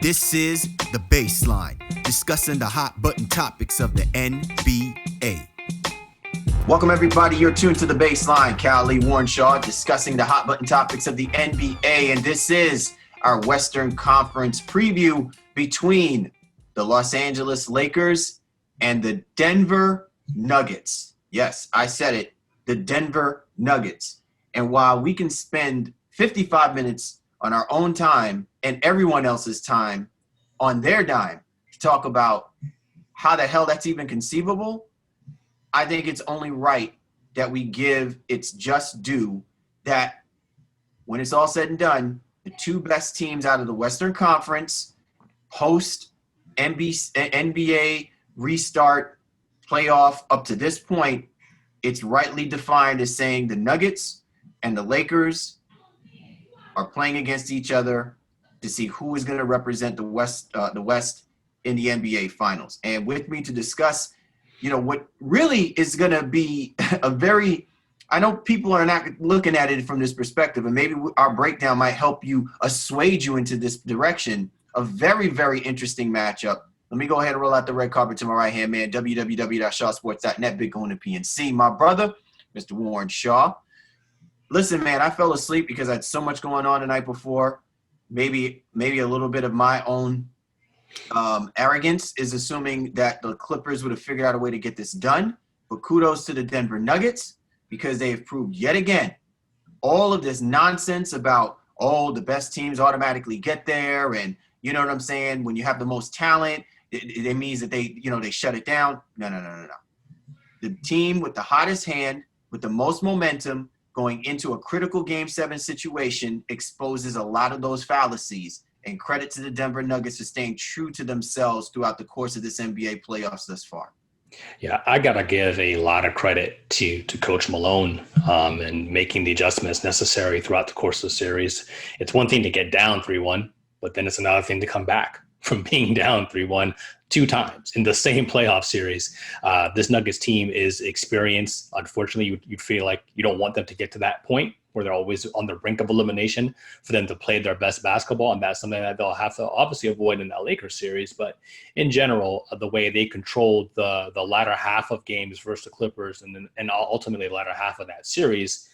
This is The Baseline, discussing the hot button topics of the NBA. Welcome, everybody. You're tuned to The Baseline. Cal Lee Warrenshaw discussing the hot button topics of the NBA. And this is our Western Conference preview between the Los Angeles Lakers and the Denver Nuggets. Yes, I said it, the Denver Nuggets. And while we can spend 55 minutes on our own time and everyone else's time on their dime to talk about how the hell that's even conceivable, I think it's only right that we give its just due that when it's all said and done, the two best teams out of the Western Conference post NBA restart playoff up to this point, it's rightly defined as saying the Nuggets and the Lakers are playing against each other to see who is going to represent the West in the NBA Finals. And with me to discuss, what really is going to be a very – I know people are not looking at it from this perspective, and maybe our breakdown might help you assuage you into this direction. A very, very interesting matchup. Let me go ahead and roll out the red carpet to my right-hand man, www.shawsports.net, Bitcoin and PNC. My brother, Mr. Warren Shaw. Listen, man, I fell asleep because I had so much going on the night before. Maybe a little bit of my own arrogance is assuming that the Clippers would have figured out a way to get this done. But kudos to the Denver Nuggets because they have proved yet again all of this nonsense about, the best teams automatically get there. And you know what I'm saying? When you have the most talent, it means that they shut it down. No. The team with the hottest hand, with the most momentum, going into a critical Game 7 situation exposes a lot of those fallacies. And credit to the Denver Nuggets for staying true to themselves throughout the course of this NBA playoffs thus far. Yeah, I got to give a lot of credit to Coach Malone and making the adjustments necessary throughout the course of the series. It's one thing to get down 3-1, but then it's another thing to come back from being down 3-1 two times in the same playoff series. This Nuggets team is experienced. Unfortunately, you'd feel like you don't want them to get to that point where they're always on the brink of elimination for them to play their best basketball. And that's something that they'll have to obviously avoid in that Lakers series. But in general, the way they controlled the latter half of games versus the Clippers and ultimately the latter half of that series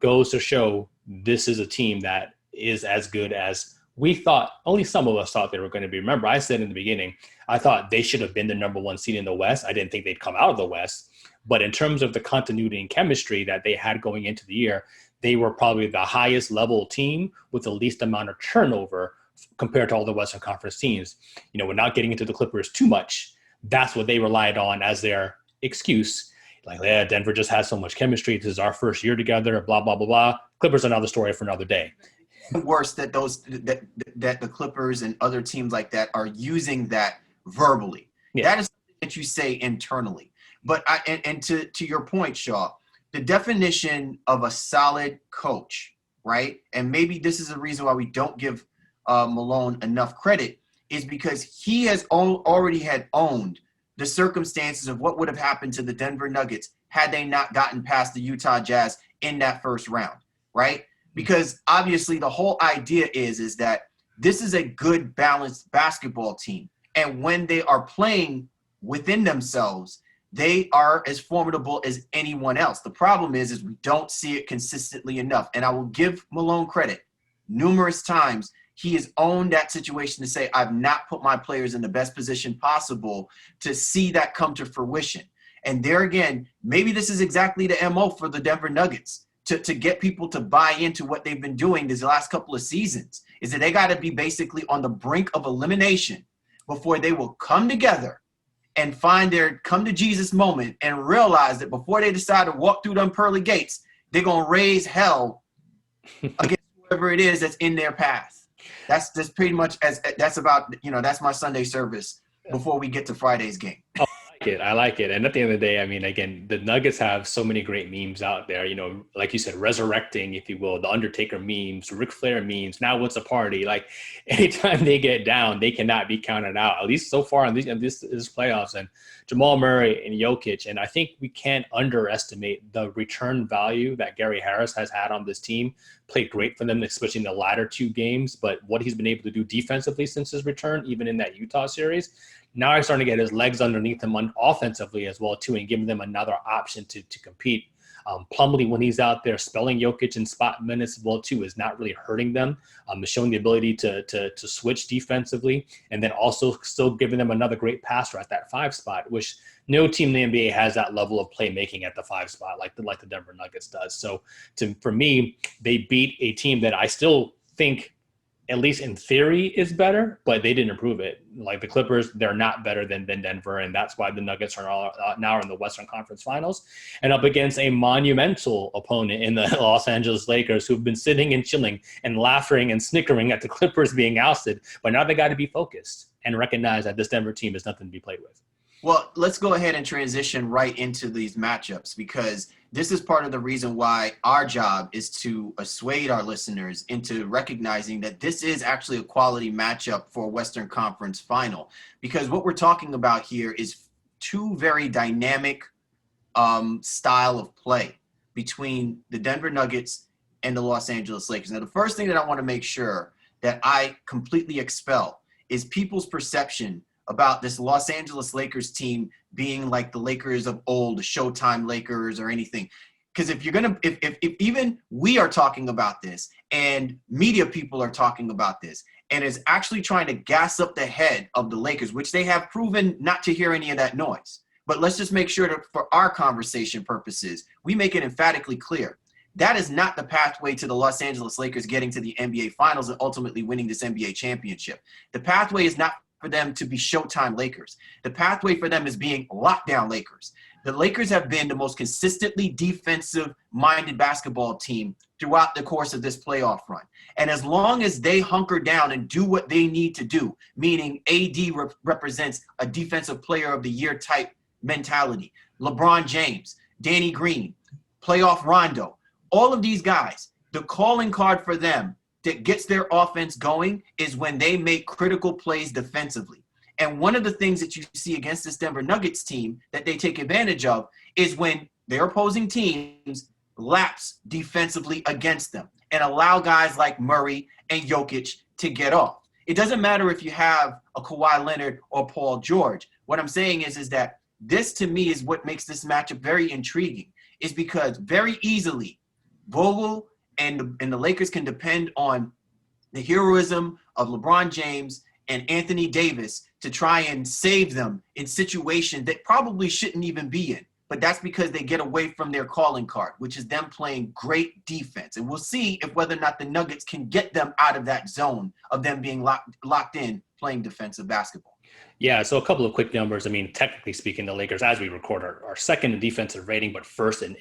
goes to show this is a team that is as good as we thought. Only some of us thought they were going to be. Remember, I said in the beginning, I thought they should have been the number one seed in the West. I didn't think they'd come out of the West. But in terms of the continuity and chemistry that they had going into the year, they were probably the highest level team with the least amount of turnover compared to all the Western Conference teams. We're not getting into the Clippers too much. That's what they relied on as their excuse. Like, yeah, Denver just has so much chemistry. This is our first year together, blah, blah, blah, blah. Clippers are another story for another day. Worse that that the Clippers and other teams like that are using that verbally. Yeah. That is something that you say internally. But to your point, Shaw, the definition of a solid coach, right? And maybe this is the reason why we don't give Malone enough credit, is because he has already had owned the circumstances of what would have happened to the Denver Nuggets had they not gotten past the Utah Jazz in that first round, right? Because obviously the whole idea is that this is a good balanced basketball team. And when they are playing within themselves, they are as formidable as anyone else. The problem is we don't see it consistently enough. And I will give Malone credit. Numerous times he has owned that situation to say, I've not put my players in the best position possible to see that come to fruition. And there again, maybe this is exactly the MO for the Denver Nuggets. To get people to buy into what they've been doing these last couple of seasons, is that they got to be basically on the brink of elimination before they will come together and find their come to Jesus moment and realize that before they decide to walk through them pearly gates, they're going to raise hell against whoever it is that's in their path. That's pretty much that's about, that's my Sunday service before we get to Friday's game. it. I like it. And at the end of the day, I mean, again, the Nuggets have so many great memes out there, like you said, resurrecting, if you will, the Undertaker memes, Ric Flair memes. Now what's a party? Like anytime they get down, they cannot be counted out, at least so far in this playoffs. And Jamal Murray and Jokic. And I think we can't underestimate the return value that Gary Harris has had on this team. Played great for them, especially in the latter two games. But what he's been able to do defensively since his return, even in that Utah series, now he's starting to get his legs underneath him offensively as well, too, and giving them another option to compete. Plumlee, when he's out there, spelling Jokic in spot minutes as well, too, is not really hurting them. Showing the ability to switch defensively, and then also still giving them another great passer at that 5 spot, which no team in the NBA has that level of playmaking at the 5 spot like the Denver Nuggets does. So for me, they beat a team that I still think, at least in theory, is better, but they didn't improve it. Like the Clippers, they're not better than Denver, and that's why the Nuggets are now in the Western Conference Finals and up against a monumental opponent in the Los Angeles Lakers, who've been sitting and chilling and laughing and snickering at the Clippers being ousted. But now they got to be focused and recognize that this Denver team is nothing to be played with. Well, let's go ahead and transition right into these matchups, because this is part of the reason why our job is to assuade our listeners into recognizing that this is actually a quality matchup for a Western Conference final. Because what we're talking about here is two very dynamic style of play between the Denver Nuggets and the Los Angeles Lakers. Now, the first thing that I want to make sure that I completely expel is people's perception about this Los Angeles Lakers team being like the Lakers of old, the Showtime Lakers or anything. Because if even we are talking about this and media people are talking about this and is actually trying to gas up the head of the Lakers, which they have proven not to hear any of that noise. But let's just make sure that for our conversation purposes, we make it emphatically clear. That is not the pathway to the Los Angeles Lakers getting to the NBA Finals and ultimately winning this NBA championship. The pathway is not for them to be Showtime Lakers. The pathway for them is being lockdown Lakers. The Lakers have been the most consistently defensive-minded basketball team throughout the course of this playoff run. And as long as they hunker down and do what they need to do, meaning AD represents a defensive player of the year type mentality, LeBron James, Danny Green, playoff Rondo, all of these guys, the calling card for them that gets their offense going is when they make critical plays defensively. And one of the things that you see against this Denver Nuggets team that they take advantage of is when their opposing teams lapse defensively against them and allow guys like Murray and Jokic to get off. It doesn't matter if you have a Kawhi Leonard or Paul George. What I'm saying is that this, to me, is what makes this matchup very intriguing, is because very easily Vogel and the Lakers can depend on the heroism of LeBron James and Anthony Davis to try and save them in situations that probably shouldn't even be in. But that's because they get away from their calling card, which is them playing great defense. And we'll see if whether or not the Nuggets can get them out of that zone of them being locked in playing defensive basketball. Yeah, so a couple of quick numbers. I mean, technically speaking, the Lakers, as we record, are second in defensive rating, but first in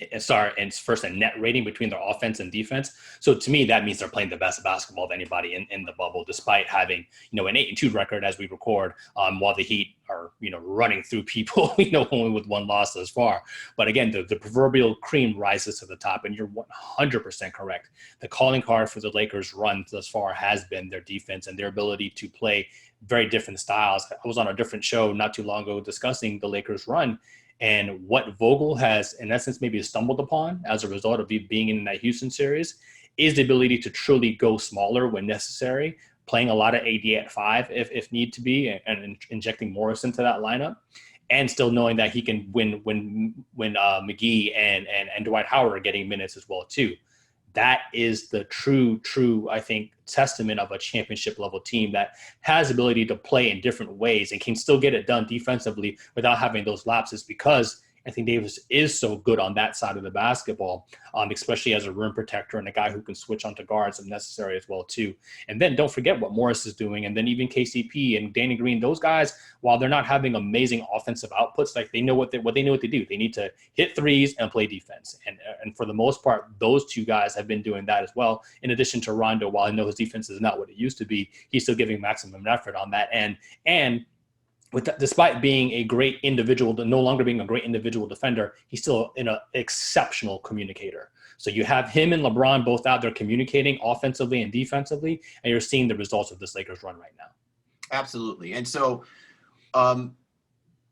net rating between their offense and defense. So to me, that means they're playing the best basketball of anybody in the bubble, despite having, an 8-2 record as we record, while the Heat are, running through people, only with one loss thus far. But again, the proverbial cream rises to the top, and you're 100% correct. The calling card for the Lakers' run thus far has been their defense and their ability to play very different styles. I was on a different show not too long ago discussing the Lakers' run, and what Vogel has, in essence, maybe stumbled upon as a result of being in that Houston series is the ability to truly go smaller when necessary, playing a lot of AD at 5 if need to be, and injecting Morris into that lineup, and still knowing that he can win when McGee and Dwight Howard are getting minutes as well too. That is the true, I think, testament of a championship level team that has the ability to play in different ways and can still get it done defensively without having those lapses, because Anthony Davis is so good on that side of the basketball, especially as a rim protector and a guy who can switch onto guards if necessary as well too. And then don't forget what Morris is doing, and then even KCP and Danny Green. Those guys, while they're not having amazing offensive outputs, like they know what they know what to do. They need to hit threes and play defense. And for the most part, those two guys have been doing that as well. In addition to Rondo, while I know his defense is not what it used to be, he's still giving maximum effort on that end. And despite being a great individual, no longer being a great individual defender, he's still an exceptional communicator. So you have him and LeBron both out there communicating offensively and defensively, and you're seeing the results of this Lakers run right now. Absolutely. And so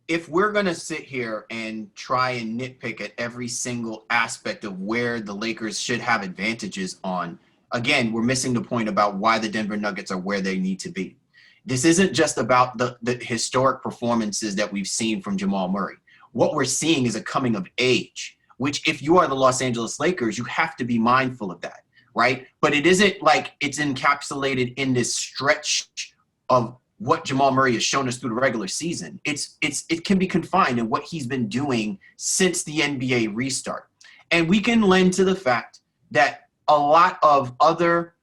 if we're going to sit here and try and nitpick at every single aspect of where the Lakers should have advantages on, again, we're missing the point about why the Denver Nuggets are where they need to be. This isn't just about the historic performances that we've seen from Jamal Murray. What we're seeing is a coming of age, which if you are the Los Angeles Lakers, you have to be mindful of that, right? But it isn't like it's encapsulated in this stretch of what Jamal Murray has shown us through the regular season. It can be confined in what he's been doing since the NBA restart. And we can lend to the fact that a lot of other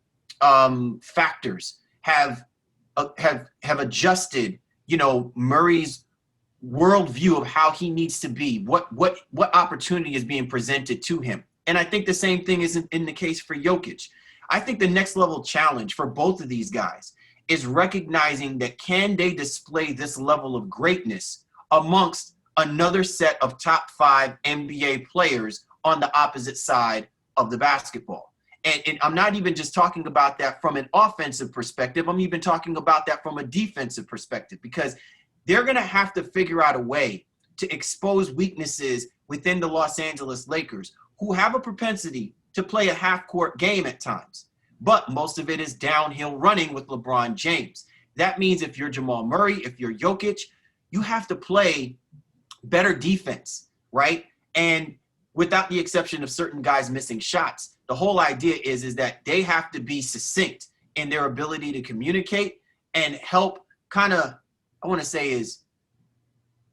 factors have adjusted, Murray's worldview of how he needs to be, what opportunity is being presented to him. And I think the same thing is in the case for Jokic. I think the next level challenge for both of these guys is recognizing that can they display this level of greatness amongst another set of top 5 NBA players on the opposite side of the basketball. And I'm not even just talking about that from an offensive perspective. I'm even talking about that from a defensive perspective, because they're going to have to figure out a way to expose weaknesses within the Los Angeles Lakers, who have a propensity to play a half-court game at times. But most of it is downhill running with LeBron James. That means if you're Jamal Murray, if you're Jokic, you have to play better defense, right? And without the exception of certain guys missing shots, the whole idea is that they have to be succinct in their ability to communicate and help kind of, I want to say, is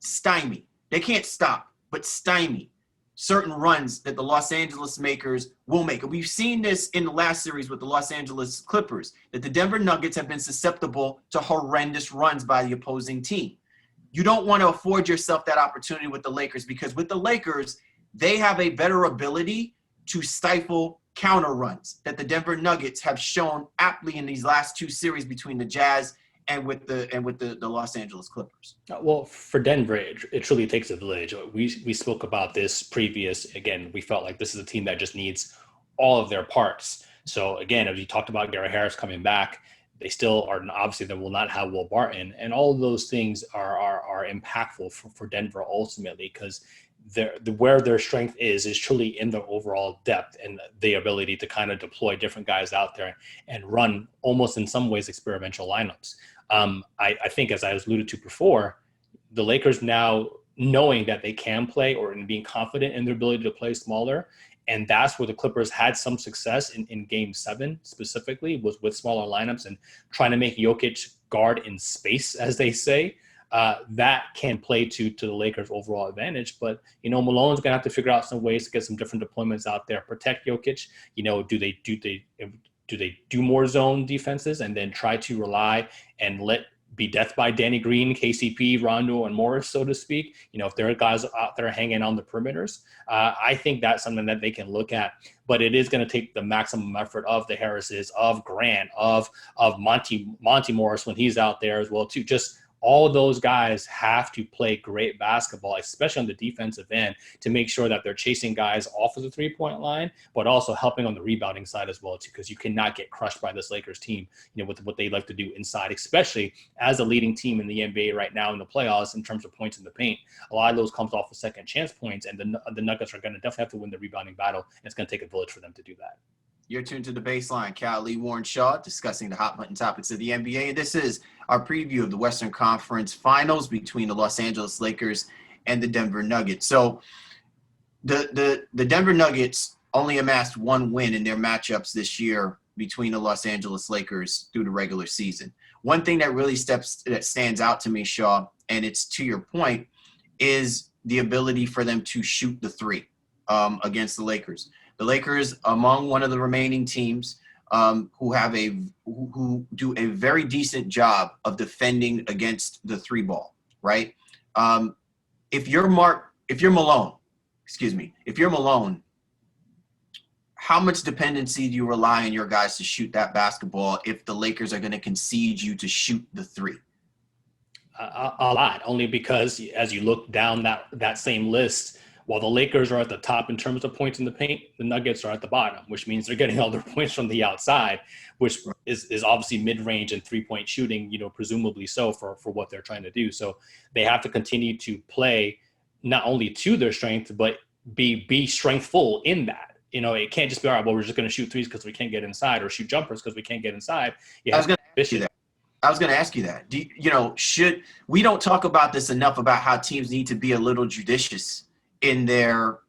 stymie. They can't stop, but stymie certain runs that the Los Angeles Lakers will make. And we've seen this in the last series with the Los Angeles Clippers, that the Denver Nuggets have been susceptible to horrendous runs by the opposing team. You don't want to afford yourself that opportunity with the Lakers, because with the Lakers, they have a better ability to stifle counter runs that the Denver Nuggets have shown aptly in these last 2 series between the Jazz and with the Los Angeles Clippers. Well, for Denver, it truly takes a village. We spoke about this previous. Again, we felt like this is a team that just needs all of their parts. So again, as you talked about Gary Harris coming back, they still are obviously they will not have Will Barton, and all of those things are impactful for Denver ultimately, because where their strength is truly in the overall depth and the ability to kind of deploy different guys out there and run almost in some ways experimental lineups. I think, as I alluded to before, the Lakers now knowing that they can play, or in being confident in their ability to play smaller. And that's where the Clippers had some success in Game 7 specifically, was with smaller lineups and trying to make Jokic guard in space, as they say. That can play to the Lakers' overall advantage. But, Malone's going to have to figure out some ways to get some different deployments out there, protect Jokic. Do they do more zone defenses and then try to rely and be death by Danny Green, KCP, Rondo, and Morris, so to speak? If there are guys out there hanging on the perimeters, I think that's something that they can look at. But it is going to take the maximum effort of the Harrises, of Grant, of Monty Morris when he's out there as well too. Just all of those guys have to play great basketball, especially on the defensive end, to make sure that they're chasing guys off of the three-point line, but also helping on the rebounding side as well, too, because you cannot get crushed by this Lakers team, with what they like to do inside, especially as a leading team in the NBA right now in the playoffs in terms of points in the paint. A lot of those comes off of second chance points, and the Nuggets are going to definitely have to win the rebounding battle, and it's going to take a village for them to do that. You're tuned to The Baseline. Cal Lee, Warren Shaw, discussing the hot button topics of the NBA. And this is our preview of the Western Conference Finals between the Los Angeles Lakers and the Denver Nuggets. So the Denver Nuggets only amassed 1 win in their matchups this year between the Los Angeles Lakers through the regular season. One thing that really stands out to me, Shaw, and it's to your point, is the ability for them to shoot the three against the Lakers. The Lakers, among one of the remaining teams who do a very decent job of defending against the three ball, right? If you're Malone, how much dependency do you rely on your guys to shoot that basketball if the Lakers are going to concede you to shoot the three? A lot, only because as you look down that same list, while the Lakers are at the top in terms of points in the paint, the Nuggets are at the bottom, which means they're getting all their points from the outside, which is obviously mid-range and three-point shooting, presumably so for what they're trying to do. So they have to continue to play not only to their strength, but be strengthful in that. It can't just be, all right, well, we're just going to shoot threes because we can't get inside, or shoot jumpers because we can't get inside. I was going to ask you that. We don't talk about this enough about how teams need to be a little judicious in their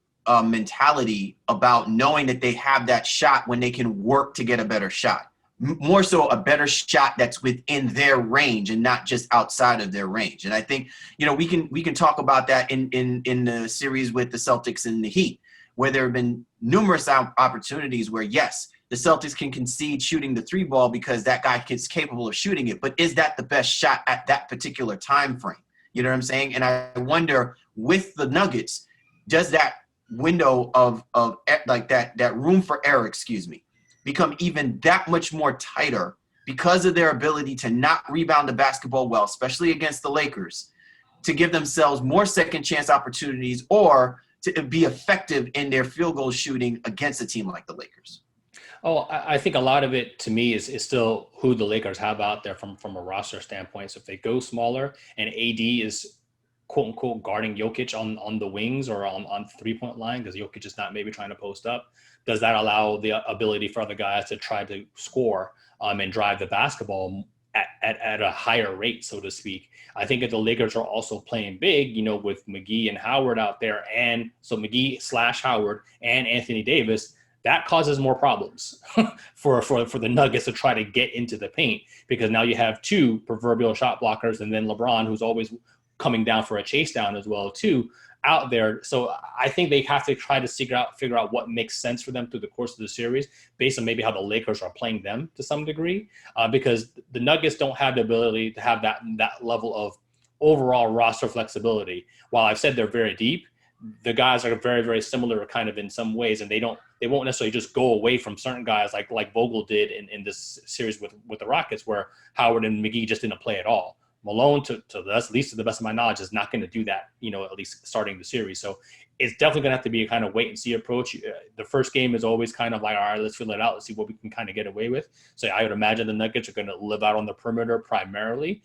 mentality about knowing that they have that shot when they can work to get a better shot. More so a better shot that's within their range and not just outside of their range. And I think, we can talk about that in the series with the Celtics and the Heat, where there have been numerous opportunities where, yes, the Celtics can concede shooting the three ball because that guy is capable of shooting it. But is that the best shot at that particular time frame? You know what I'm saying? And I wonder with the Nuggets, does that window of like that room for error, become even that much more tighter because of their ability to not rebound the basketball well, especially against the Lakers, to give themselves more second chance opportunities or to be effective in their field goal shooting against a team like the Lakers? Oh, I think a lot of it to me is still who the Lakers have out there from a roster standpoint. So if they go smaller and AD is quote unquote guarding Jokic on the wings or on the 3-point line, because Jokic is not maybe trying to post up, does that allow the ability for other guys to try to score and drive the basketball at a higher rate, so to speak? I think if the Lakers are also playing big, with McGee and Howard out there, and so McGee/Howard and Anthony Davis, that causes more problems for the Nuggets to try to get into the paint, because now you have two proverbial shot blockers, and then LeBron, who's always coming down for a chase down as well too, out there. So I think they have to try to figure out what makes sense for them through the course of the series, based on maybe how the Lakers are playing them to some degree, because the Nuggets don't have the ability to have that level of overall roster flexibility. While I've said they're very deep, the guys are very, very similar kind of in some ways, and they won't necessarily just go away from certain guys like Vogel did in this series with the Rockets, where Howard and McGee just didn't play at all. Malone, at least to the best of my knowledge, is not going to do that, at least starting the series. So it's definitely going to have to be a kind of wait and see approach. The first game is always kind of like, all right, let's feel it out. Let's see what we can kind of get away with. So I would imagine the Nuggets are going to live out on the perimeter primarily,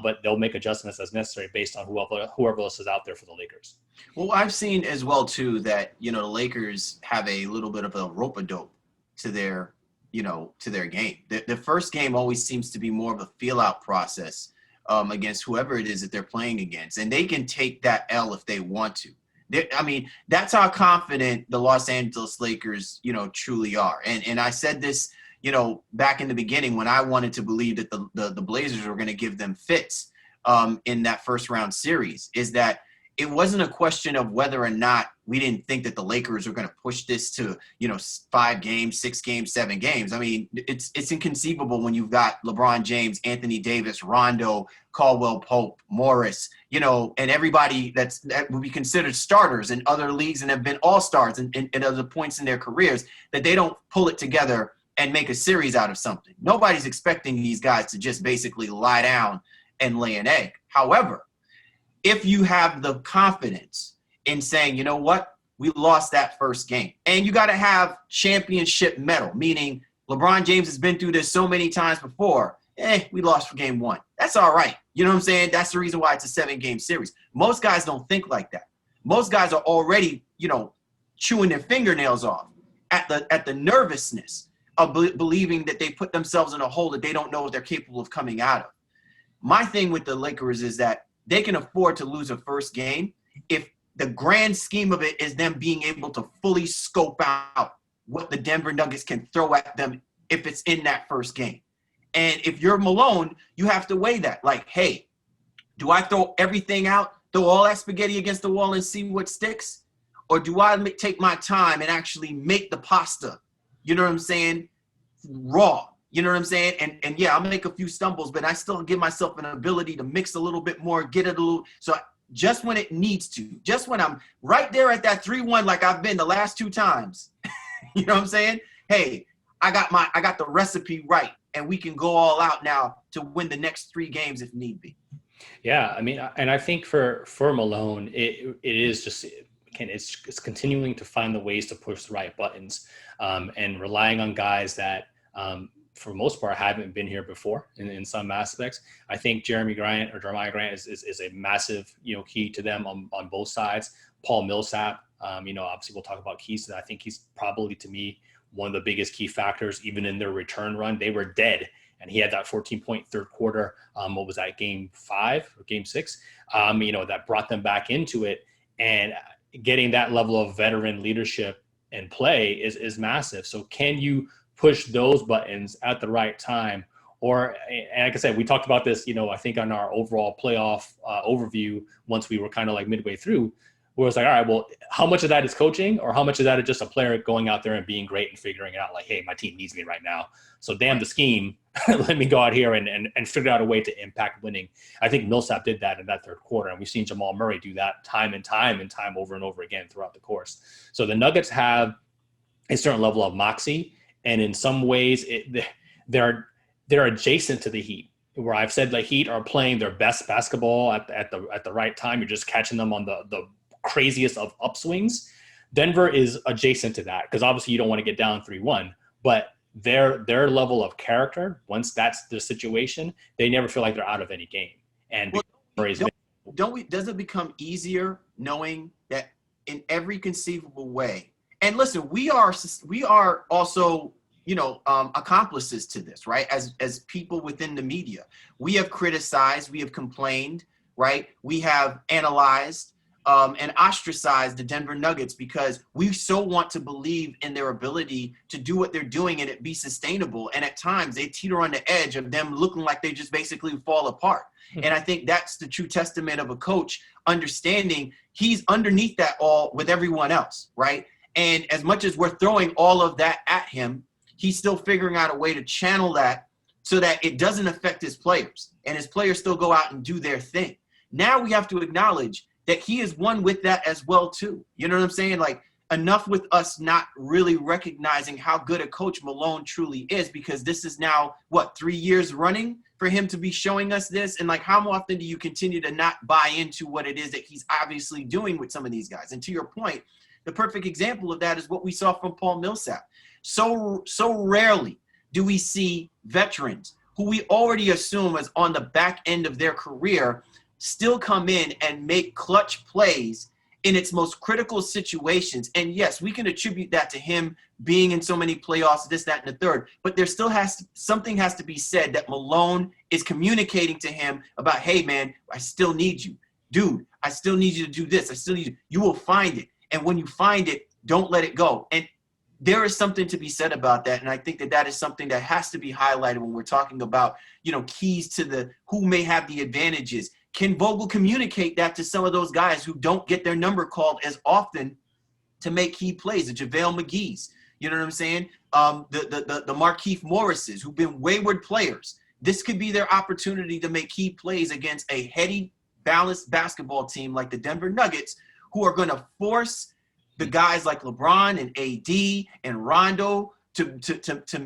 but they'll make adjustments as necessary based on whoever else is out there for the Lakers. Well, I've seen as well, too, that, the Lakers have a little bit of a rope-a-dope to their game. The first game always seems to be more of a feel-out process against whoever it is that they're playing against. And they can take that L if they want to. That's how confident the Los Angeles Lakers, truly are. And I said this, back in the beginning when I wanted to believe that the Blazers were going to give them fits in that first round series, is that it wasn't a question of whether or not we didn't think that the Lakers were going to push this to, 5 games, 6 games, 7 games. It's inconceivable when you've got LeBron James, Anthony Davis, Rondo, Caldwell Pope, Morris, and everybody that would be considered starters in other leagues and have been all-stars in other points in their careers, that they don't pull it together and make a series out of something. Nobody's expecting these guys to just basically lie down and lay an egg. However, if you have the confidence in saying, you know what, we lost that first game, and you got to have championship mettle, meaning LeBron James has been through this so many times before, we lost for game 1. That's all right. You know what I'm saying? That's the reason why it's a 7-game series. Most guys don't think like that. Most guys are already, chewing their fingernails off at the nervousness of believing that they put themselves in a hole that they don't know if they're capable of coming out of. My thing with the Lakers is that they can afford to lose a first game if the grand scheme of it is them being able to fully scope out what the Denver Nuggets can throw at them if it's in that first game. And if you're Malone, you have to weigh that. Like, hey, do I throw everything out, throw all that spaghetti against the wall and see what sticks? Or do I take my time and actually make the pasta, you know what I'm saying, raw? You know what I'm saying? And yeah, I'll make a few stumbles, but I still give myself an ability to mix a little bit more, get it a little. So just when it needs to, just when I'm right there at that 3-1, like I've been the last 2 times, you know what I'm saying? Hey, I got the recipe right, and we can go all out now to win the next 3 games if need be. Yeah, I mean, and I think for Malone, it is just again, it's continuing to find the ways to push the right buttons, and relying on guys that, for the most part, haven't been here before in some aspects. I think Jeremy Grant or Jeremiah Grant is a massive key to them on both sides. Paul Millsap, obviously we'll talk about keys to that. I think he's probably, to me, one of the biggest key factors, even in their return run. They were dead, and he had that 14-point third quarter. What was that, game 5 or game 6? That brought them back into it. And getting that level of veteran leadership and play is massive. So can you push those buttons at the right time? Or, and like I said, we talked about this, I think on our overall playoff overview, once we were kind of like midway through, where it's like, all right, well, how much of that is coaching, or how much of that is just a player going out there and being great and figuring it out, like, hey, my team needs me right now, so damn the scheme, let me go out here and figure out a way to impact winning. I think Millsap did that in that third quarter, and we've seen Jamal Murray do that time and time over and over again throughout the course. So the Nuggets have a certain level of moxie, and in some ways they're adjacent to the Heat, where I've said the Heat are playing their best basketball at the right time. You're just catching them on the craziest of upswings. Denver is adjacent to that, because obviously you don't want to get down 3-1, but their level of character, once that's the situation, they never feel like they're out of any game. And does it become easier knowing that in every conceivable way? And listen, we are also accomplices to this, right? As people within the media, we have criticized, we have complained, right? We have analyzed and ostracize the Denver Nuggets because we so want to believe in their ability to do what they're doing and it be sustainable. And at times they teeter on the edge of them looking like they just basically fall apart. And I think that's the true testament of a coach understanding he's underneath that all with everyone else, right? And as much as we're throwing all of that at him, he's still figuring out a way to channel that so that it doesn't affect his players, and his players still go out and do their thing. Now we have to acknowledge that he is one with that as well too. You know what I'm saying? Like, enough with us not really recognizing how good a coach Malone truly is, because this is now, 3 years running for him to be showing us this? And like, how often do you continue to not buy into what it is that he's obviously doing with some of these guys? And to your point, the perfect example of that is what we saw from Paul Millsap. So rarely do we see veterans who we already assume is on the back end of their career still come in and make clutch plays in its most critical situations. And yes, we can attribute that to him being in so many playoffs, this, that, and the third, but there still something has to be said that Malone is communicating to him about, hey man, I still need you. Dude, I still need you to do this. I still need you. You will find it. And when you find it, don't let it go. And there is something to be said about that. And I think that is something that has to be highlighted when we're talking about, keys to who may have the advantages. Can Vogel communicate that to some of those guys who don't get their number called as often to make key plays? The JaVale McGee's, you know what I'm saying? The Markieff Morrises, who've been wayward players. This could be their opportunity to make key plays against a heady, balanced basketball team like the Denver Nuggets, who are going to force the guys like LeBron and AD and Rondo to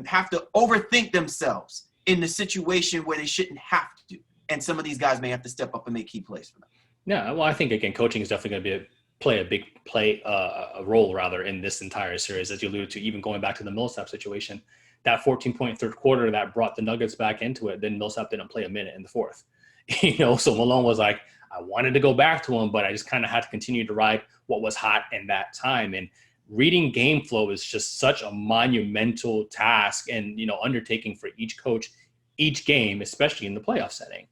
have to overthink themselves in the situation where they shouldn't have to. And some of these guys may have to step up and make key plays for them. Yeah, well, I think, again, coaching is definitely going to play a role rather in this entire series, as you alluded to, even going back to the Millsap situation. That 14-point third quarter that brought the Nuggets back into it, then Millsap didn't play a minute in the fourth. So Malone was like, I wanted to go back to him, but I just kind of had to continue to ride what was hot in that time. And reading game flow is just such a monumental task and, undertaking for each coach, each game, especially in the playoff setting.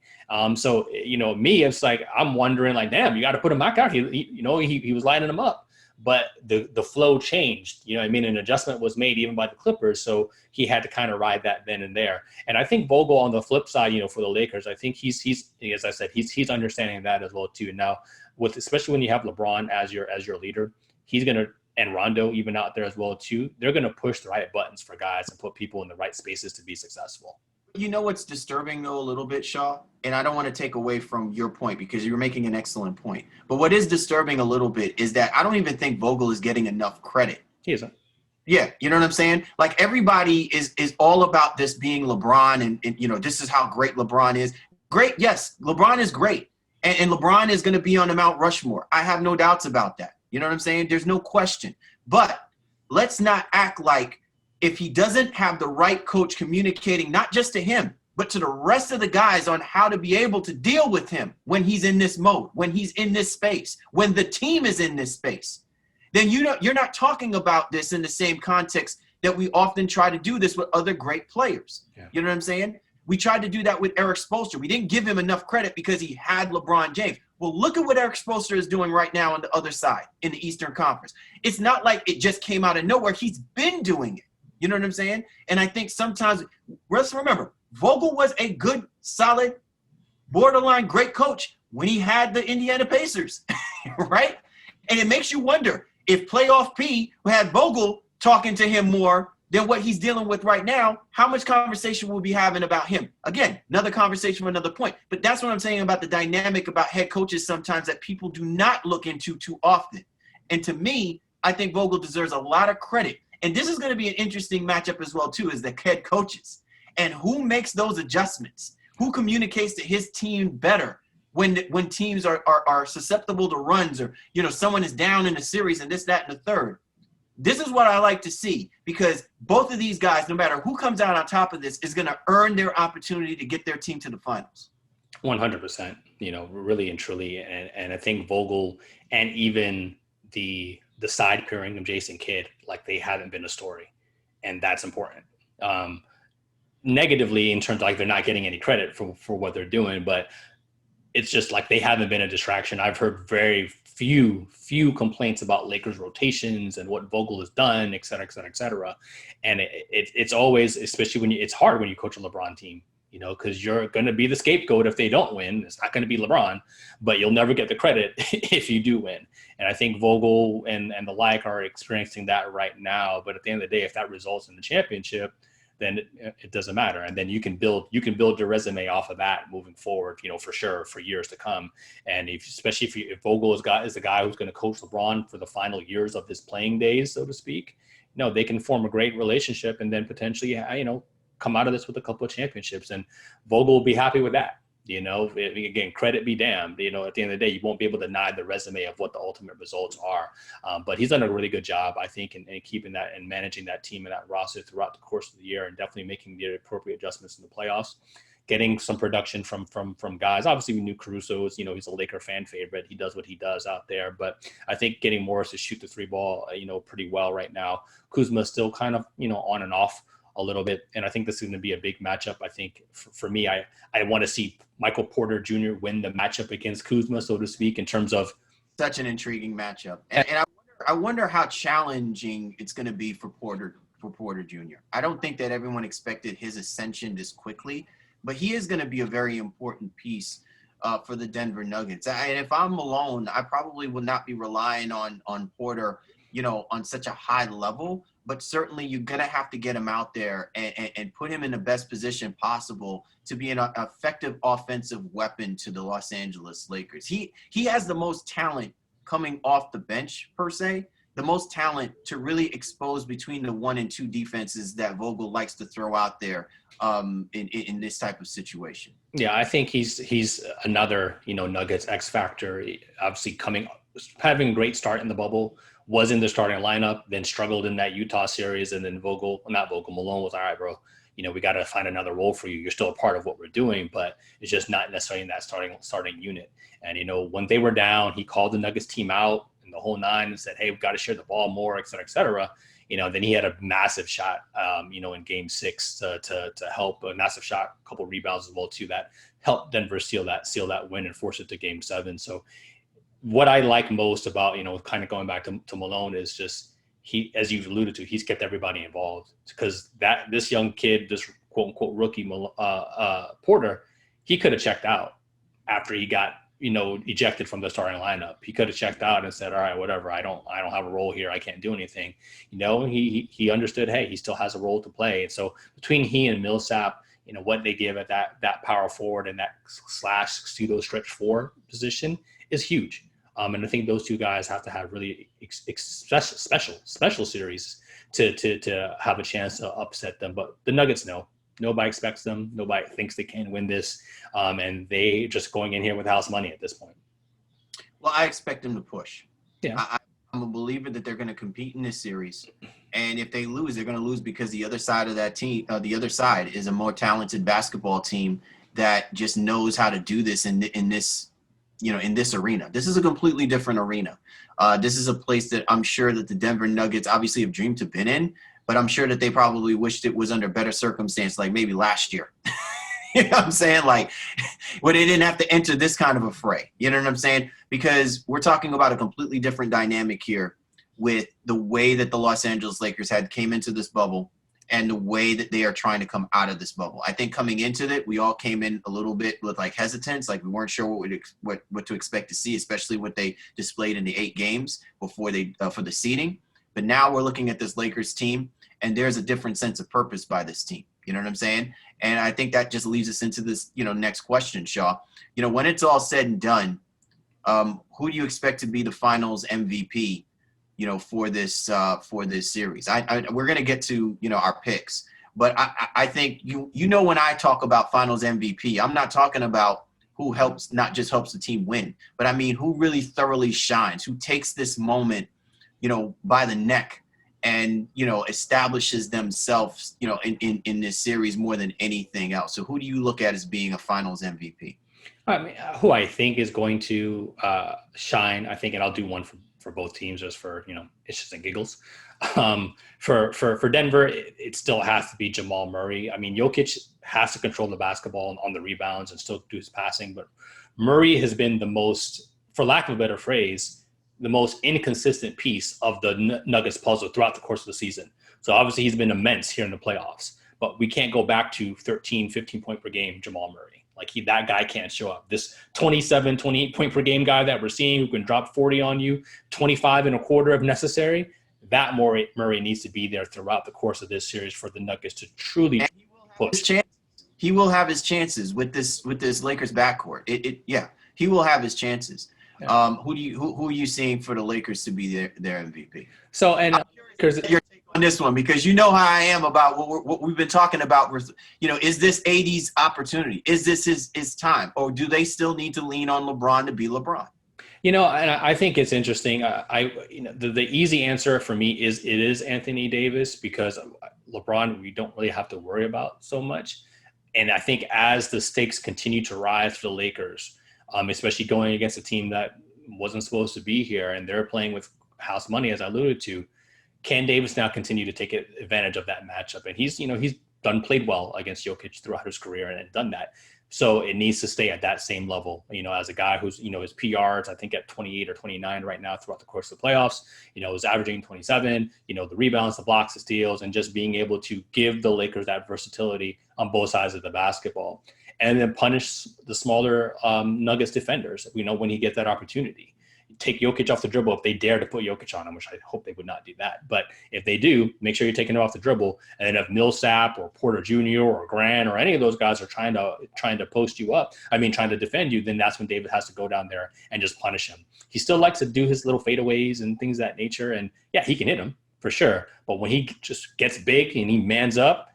So, me, it's like, I'm wondering, like, damn, you got to put him back out. He was lining him up, but the flow changed, an adjustment was made even by the Clippers. So he had to kind of ride that then and there. And I think Vogel on the flip side, for the Lakers, I think he's, as I said, he's understanding that as well too. Now especially when you have LeBron as your leader, he's going to, and Rondo even out there as well too, they're going to push the right buttons for guys and put people in the right spaces to be successful. You know what's disturbing, though, a little bit, Shaw? And I don't want to take away from your point because you're making an excellent point. But what is disturbing a little bit is that I don't even think Vogel is getting enough credit. He isn't. Yeah, you know what I'm saying? Like, everybody is all about this being LeBron and this is how great LeBron is. Great. Yes, LeBron is great. And LeBron is going to be on the Mount Rushmore. I have no doubts about that. You know what I'm saying? There's no question. But let's not act like if he doesn't have the right coach communicating, not just to him, but to the rest of the guys on how to be able to deal with him when he's in this mode, when he's in this space, when the team is in this space, then you're not talking about this in the same context that we often try to do this with other great players. Yeah. You know what I'm saying? We tried to do that with Eric Spoelstra. We didn't give him enough credit because he had LeBron James. Well, look at what Eric Spoelstra is doing right now on the other side in the Eastern Conference. It's not like it just came out of nowhere. He's been doing it. You know what I'm saying? And I think sometimes, let's remember, Vogel was a good, solid, borderline great coach when he had the Indiana Pacers, right? And it makes you wonder if playoff P had Vogel talking to him more than what he's dealing with right now, how much conversation we'll be having about him. Again, another conversation for another point. But that's what I'm saying about the dynamic about head coaches sometimes that people do not look into too often. And to me, I think Vogel deserves a lot of credit. And this is going to be an interesting matchup as well, too, is the head coaches. And who makes those adjustments? Who communicates to his team better when teams are susceptible to runs or, someone is down in a series and this, that, and the third. This is what I like to see because both of these guys, no matter who comes out on top of this, is going to earn their opportunity to get their team to the finals. 100%, really and truly. And I think Vogel and even the side pairing of Jason Kidd, like they haven't been a story. And that's important. Negatively in terms of like they're not getting any credit for what they're doing, but it's just like they haven't been a distraction. I've heard very few complaints about Lakers rotations and what Vogel has done, et cetera, et cetera, et cetera. And it's always, especially when it's hard when you coach a LeBron team, because you're going to be the scapegoat if they don't win. It's not going to be LeBron, but you'll never get the credit if you do win. And I think Vogel and the like are experiencing that right now. But at the end of the day, if that results in the championship, then it doesn't matter. And then you can build your resume off of that moving forward, for sure, for years to come. And especially if Vogel is the guy who's going to coach LeBron for the final years of his playing days, so to speak, they can form a great relationship and then potentially, come out of this with a couple of championships. And Vogel will be happy with that. Again, credit be damned. At the end of the day, you won't be able to deny the resume of what the ultimate results are. But he's done a really good job, I think, in keeping that and managing that team and that roster throughout the course of the year, and definitely making the appropriate adjustments in the playoffs. Getting some production from guys. Obviously, we knew Caruso is, he's a Laker fan favorite. He does what he does out there. But I think getting Morris to shoot the three ball, pretty well right now. Kuzma is still kind of, on and off a little bit. And I think this is going to be a big matchup. I think for me, I want to see Michael Porter Jr. win the matchup against Kuzma, so to speak, in terms of such an intriguing matchup. And I wonder how challenging it's going to be for Porter Jr. I don't think that everyone expected his ascension this quickly, but he is going to be a very important piece for the Denver Nuggets. And if I'm Malone, I probably will not be relying on Porter, on such a high level. But certainly you're going to have to get him out there and put him in the best position possible to be an effective offensive weapon to the Los Angeles Lakers. He has the most talent coming off the bench, per se, the most talent to really expose between the 1 and 2 defenses that Vogel likes to throw out there in this type of situation. Yeah, I think he's another, Nuggets X factor, obviously having a great start in the bubble. Was in the starting lineup, then struggled in that Utah series, and then Malone was all right, bro. We got to find another role for you. You're still a part of what we're doing, but it's just not necessarily in that starting unit. And, when they were down, he called the Nuggets team out in the whole 9 and said, hey, we've got to share the ball more, et cetera, et cetera. Then he had a massive shot, in game 6 to help, a massive shot, a couple rebounds as well, too, that helped Denver seal that win and force it to game 7. So, what I like most about, kind of going back to Malone is just he, as you've alluded to, he's kept everybody involved because this young kid, this quote unquote rookie Porter, he could have checked out after he got, ejected from the starting lineup. He could have checked out and said, all right, whatever. I don't have a role here. I can't do anything. He understood, hey, he still has a role to play. And so between he and Millsap, what they give at that power forward and that / pseudo stretch 4 position is huge. And I think those two guys have to have really special series to have a chance to upset them. But the Nuggets know, Nobody expects them. Nobody thinks they can win this. And they just going in here with house money at this point. Well, I expect them to push. Yeah. I'm a believer that they're going to compete in this series. And if they lose, they're going to lose because the other side of that team, the other side is a more talented basketball team that just knows how to do this in this, in this arena. This is a completely different arena. This is a place that I'm sure that the Denver Nuggets obviously have dreamed to been in, but I'm sure that they probably wished it was under better circumstance, like maybe last year. You know what I'm saying? Like, where they didn't have to enter this kind of a fray. You know what I'm saying? Because we're talking about a completely different dynamic here with the way that the Los Angeles Lakers came into this bubble and the way that they are trying to come out of this bubble. I think coming into it, we all came in a little bit with like hesitance, like we weren't sure what to expect to see, especially what they displayed in the 8 games before for the seeding. But now we're looking at this Lakers team, and there's a different sense of purpose by this team. You know what I'm saying? And I think that just leads us into this, next question, Shaw. When it's all said and done, who do you expect to be the Finals MVP? For this series. We're gonna get to our picks, but I think when I talk about Finals MVP, I'm not talking about who not just helps the team win, but I mean who really thoroughly shines, who takes this moment, by the neck and establishes themselves, in this series more than anything else. So who do you look at as being a Finals MVP? I mean, who I think is going to shine, I think, and I'll do one for both teams just for, it's just and giggles. For Denver, it still has to be Jamal Murray. I mean, Jokic has to control the basketball on the rebounds and still do his passing, but Murray has been the most, for lack of a better phrase, the most inconsistent piece of the Nuggets puzzle throughout the course of the season. So obviously he's been immense here in the playoffs, but we can't go back to 13, 15 point per game Jamal Murray. Like that guy can't show up. This 27, 28 point per game guy that we're seeing who can drop 40 on you, 25 and a quarter if necessary, that Murray needs to be there throughout the course of this series for the Nuggets to truly push. He will have his chances with this Lakers backcourt. He will have his chances. Yeah. Who are you seeing for the Lakers to be their MVP? So, and your take on this one, because you know how I am about what we've been talking about. Is this AD's opportunity? Is this his time, or do they still need to lean on LeBron to be LeBron? And I think it's interesting. The easy answer for me is it is Anthony Davis, because LeBron we don't really have to worry about so much. And I think as the stakes continue to rise for the Lakers, especially going against a team that wasn't supposed to be here and they're playing with house money, as I alluded to, can Davis now continue to take advantage of that matchup? And he's played well against Jokic throughout his career and done that. So it needs to stay at that same level, as a guy who's, his PRs, I think at 28 or 29 right now throughout the course of the playoffs, is averaging 27, the rebounds, the blocks, the steals, and just being able to give the Lakers that versatility on both sides of the basketball. And then punish the smaller Nuggets defenders, when he gets that opportunity. Take Jokic off the dribble if they dare to put Jokic on him, which I hope they would not do that. But if they do, make sure you're taking him off the dribble. And then if Millsap or Porter Jr. or Grant or any of those guys are trying to post you up, trying to defend you, then that's when David has to go down there and just punish him. He still likes to do his little fadeaways and things of that nature. And yeah, he can hit him for sure. But when he just gets big and he mans up,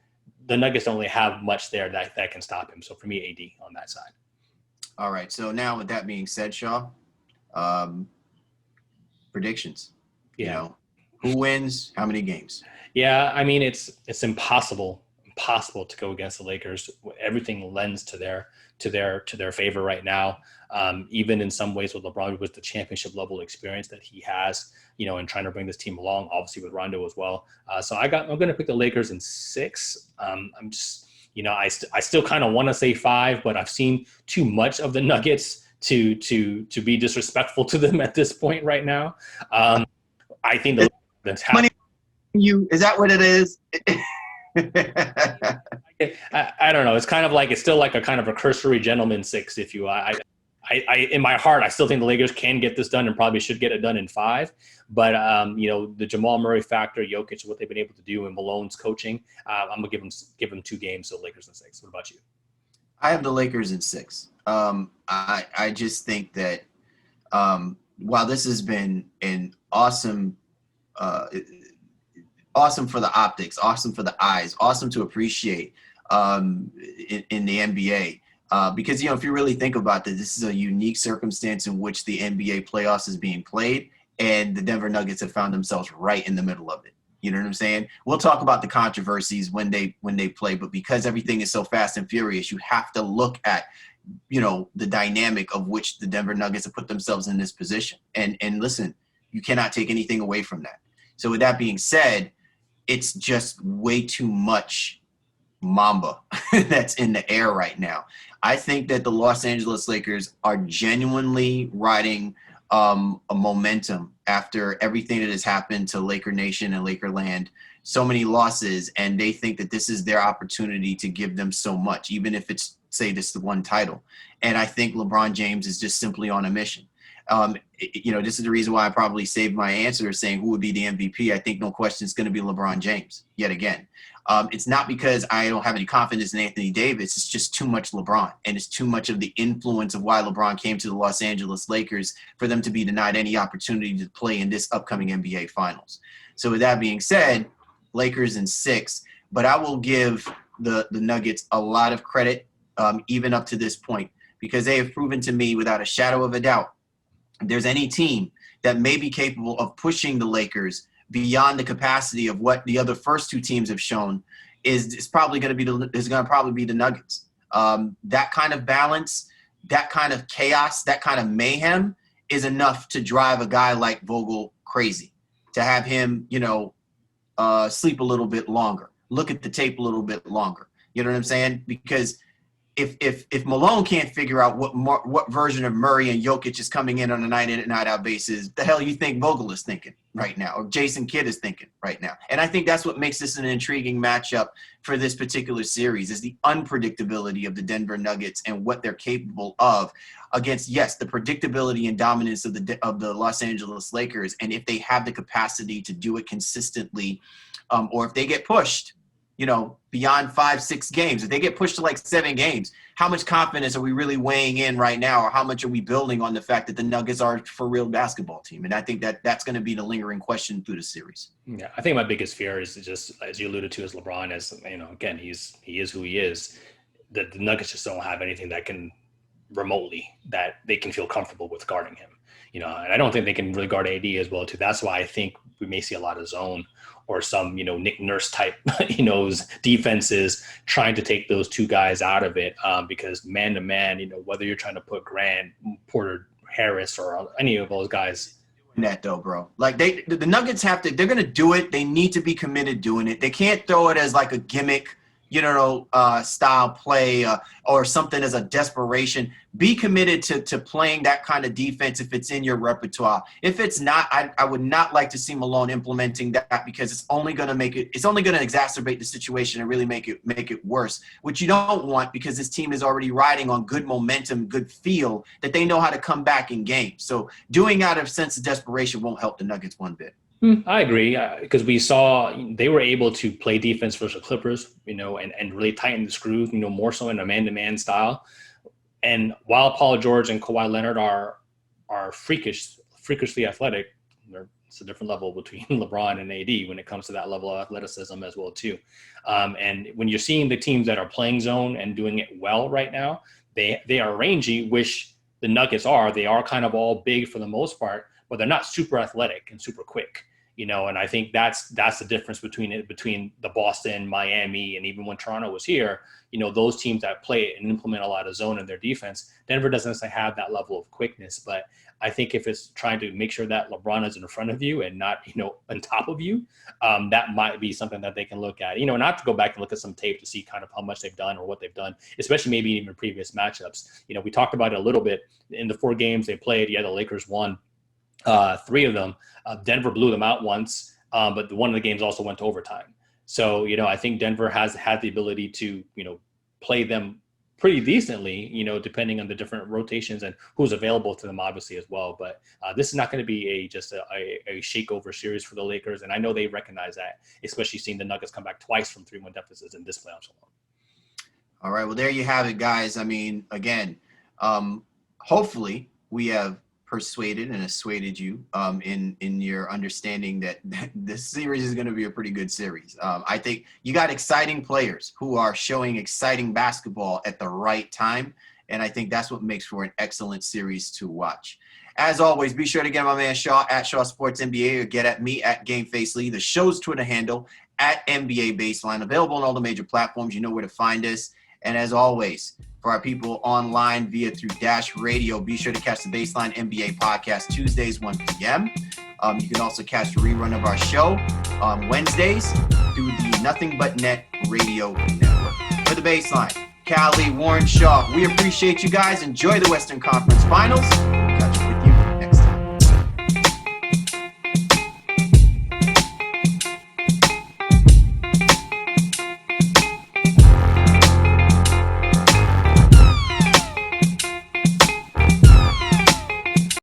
the Nuggets don't really have much there that can stop him. So for me, AD on that side. All right. So now with that being said, Shaw, predictions. Yeah. Who wins? How many games? Yeah. It's impossible to go against the Lakers. Everything lends to their favor right now. Even in some ways with LeBron, with the championship level experience that he has, and trying to bring this team along, obviously with Rondo as well. So I'm going to pick the Lakers in 6. I'm just, I still kind of want to say 5, but I've seen too much of the Nuggets to be disrespectful to them at this point right now. I think that's money. Is that what it is? I don't know. It's kind of like, it's still like a kind of a cursory gentleman 6, if you. I in my heart, I still think the Lakers can get this done and probably should get it done in 5. But the Jamal Murray factor, Jokic, what they've been able to do, and Malone's coaching, I'm gonna give them 2 games. So Lakers in 6. What about you? I have the Lakers in 6. I just think that while this has been an awesome for the optics, awesome for the eyes, awesome to appreciate. in the NBA. Because, if you really think about this is a unique circumstance in which the NBA playoffs is being played, and the Denver Nuggets have found themselves right in the middle of it. You know what I'm saying? We'll talk about the controversies when they play, but because everything is so fast and furious, you have to look at, the dynamic of which the Denver Nuggets have put themselves in this position. And listen, you cannot take anything away from that. So with that being said, it's just way too much Mamba that's in the air right now. I think that the Los Angeles Lakers are genuinely riding a momentum after everything that has happened to Laker Nation and Lakerland, so many losses, and they think that this is their opportunity to give them so much, even if it's, say, this the one title. And I think LeBron James is just simply on a mission. This is the reason why I probably saved my answer saying who would be the MVP. I think no question it's going to be LeBron James yet again. It's not because I don't have any confidence in Anthony Davis. It's just too much LeBron, and it's too much of the influence of why LeBron came to the Los Angeles Lakers for them to be denied any opportunity to play in this upcoming NBA Finals. So with that being said, Lakers in 6, but I will give the Nuggets a lot of credit, even up to this point, because they have proven to me without a shadow of a doubt, if there's any team that may be capable of pushing the Lakers beyond the capacity of what the other first two teams have shown, is probably going to be the Nuggets. That kind of balance, that kind of chaos, that kind of mayhem is enough to drive a guy like Vogel crazy. To have him, sleep a little bit longer, look at the tape a little bit longer. You know what I'm saying? Because if Malone can't figure out what version of Murray and Jokic is coming in on a night in and night out basis, the hell you think Vogel is thinking right now, or Jason Kidd is thinking right now? And I think that's what makes this an intriguing matchup for this particular series, is the unpredictability of the Denver Nuggets and what they're capable of against, yes, the predictability and dominance of the Los Angeles Lakers, and if they have the capacity to do it consistently, or if they get pushed, beyond 5-6 games, if they get pushed to like 7 games, how much confidence are we really weighing in right now, or how much are we building on the fact that the Nuggets are a for real basketball team? And I think that's going to be the lingering question through the series. Yeah, I think my biggest fear is just, as you alluded to, is LeBron. As again, he is who he is. The Nuggets just don't have anything that can remotely that they can feel comfortable with guarding him. And I don't think they can really guard AD as well too. That's why I think we may see a lot of zone or some, Nick Nurse type, defenses trying to take those two guys out of it, because man to man, whether you're trying to put Grant, Porter, Harris, or any of those guys. That though, bro, like the Nuggets they're going to do it. They need to be committed doing it. They can't throw it as like a gimmick, style play or something as a desperation. Be committed to playing that kind of defense if it's in your repertoire. If it's not, I would not like to see Malone implementing that, because it's only going to exacerbate the situation and really make it worse, which you don't want, because this team is already riding on good momentum, good feel that they know how to come back in games. So doing out of sense of desperation won't help the Nuggets one bit. I agree, because we saw they were able to play defense versus the Clippers, and really tighten the screws, more so in a man-to-man style. And while Paul George and Kawhi Leonard are freakishly athletic, it's a different level between LeBron and AD when it comes to that level of athleticism as well too. And when you're seeing the teams that are playing zone and doing it well right now, they are rangy, which the Nuggets are. They are kind of all big for the most part, but they're not super athletic and super quick, and I think that's the difference between the Boston, Miami, and even when Toronto was here, those teams that play and implement a lot of zone in their defense. Denver doesn't necessarily have that level of quickness, but I think if it's trying to make sure that LeBron is in front of you and not, on top of you, that might be something that they can look at, not to go back and look at some tape to see kind of how much they've done or what they've done, especially maybe even previous matchups. We talked about it a little bit in the 4 games they played. Yeah, the Lakers won 3 of them. Denver blew them out once, but one of the games also went to overtime. So, I think Denver has had the ability to, play them pretty decently, depending on the different rotations and who's available to them, obviously, as well. But this is not going to be just a shakeover series for the Lakers. And I know they recognize that, especially seeing the Nuggets come back twice from 3-1 deficits in this playoffs alone. All right. Well, there you have it, guys. I mean, again, hopefully we have persuaded and assuaded you in your understanding that this series is going to be a pretty good series. I think you got exciting players who are showing exciting basketball at the right time, and I think that's what makes for an excellent series to watch. As always, be sure to get my man Shaw at Shaw Sports NBA or get at me at GameFaceLee, the show's Twitter handle at NBA Baseline, available on all the major platforms. You know where to find us. And as always, for our people online through Dash Radio, be sure to catch the Baseline NBA podcast Tuesdays, 1 p.m. You can also catch the rerun of our show on Wednesdays through the Nothing But Net Radio Network. For the Baseline, Callie, Warren, Shaw, we appreciate you guys. Enjoy the Western Conference Finals.